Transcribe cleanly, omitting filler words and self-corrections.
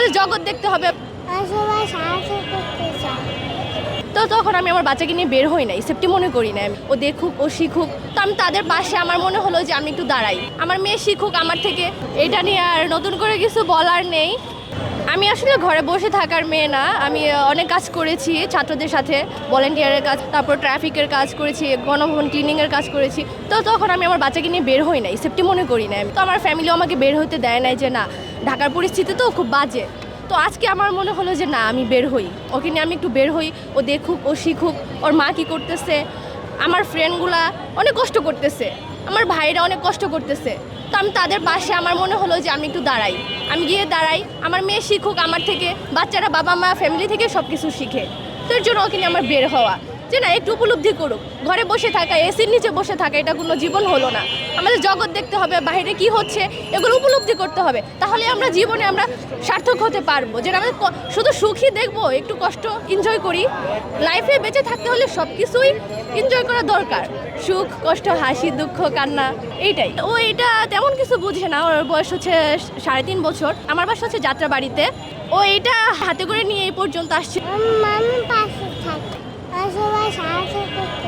আমাদের জগৎ দেখতে হবে। সবাই সাহায্য করতে চায়। তো তখন আমি আমার বাচ্চাকে নিয়ে বের হই নাই, সেফটি মনে করি না। ও দেখুক, ও শিখুক। তো আমি তাদের পাশে, আমার মনে হলো যে আমি একটু দাঁড়াই, আমার মেয়ে শিখুক আমার থেকে। এটা নিয়ে আর নতুন করে কিছু বলার নেই। আমি আসলে ঘরে বসে থাকার মেয়ে না, আমি অনেক কাজ করেছি ছাত্রদের সাথে, ভলেন্টিয়ারের কাজ, তারপর ট্রাফিকের কাজ করেছি, গণভবন ক্লিনিংয়ের কাজ করেছি। তো তখন আমি আমার বাচ্চাকে নিয়ে বের হই নাই, সেফটি মনে করি না। তো আমার ফ্যামিলিও আমাকে বের হতে দেয় নাই, যে না ঢাকার পরিস্থিতি তো খুব বাজে। তো আজকে আমার মনে হলো যে না, আমি বের হই, ওকে নিয়ে আমি একটু বের হই। ও দেখুক, ও শিখুক, ওর মা কী করতেছে। আমার ফ্রেন্ডগুলা অনেক কষ্ট করতেছে, আমার ভাইরা অনেক কষ্ট করতেছে। তো আমি তাদের পাশে, আমার মনে হলো যে আমি একটু দাঁড়াই, আমি গিয়ে দাঁড়াই, আমার মেয়ে শিখুক আমার থেকে। বাচ্চারা বাবা মা ফ্যামিলি থেকে সব কিছু শিখে। তো এর জন্য ওকে নিয়ে আমার বের হওয়া, যে না একটু উপলব্ধি করুক। ঘরে বসে থাকা, এসির নিচে বসে থাকা, এটা কোনো জীবন হলো না। আমাদের জগৎ দেখতে হবে, বাইরে কি হচ্ছে এগুলো উপলব্ধি করতে হবে। তাহলে আমরা জীবনে আমরা সার্থক হতে পারবো। যে আমরা শুধু সুখই দেখবো, একটু কষ্ট এনজয় করি। লাইফে বেঁচে থাকতে হলে সব কিছুই এনজয় করা দরকার, সুখ কষ্ট, হাসি দুঃখ কান্না, এইটাই। ও এটা তেমন কিছু বুঝে না, ওর বয়স হচ্ছে 3.5 বছর। আমার বাসা হচ্ছে যাত্রাবাড়িতে। ও এটা হাতে করে নিয়ে এই পর্যন্ত আসছে। মামা পাশে থাকে, সবাই সাহায্য করতে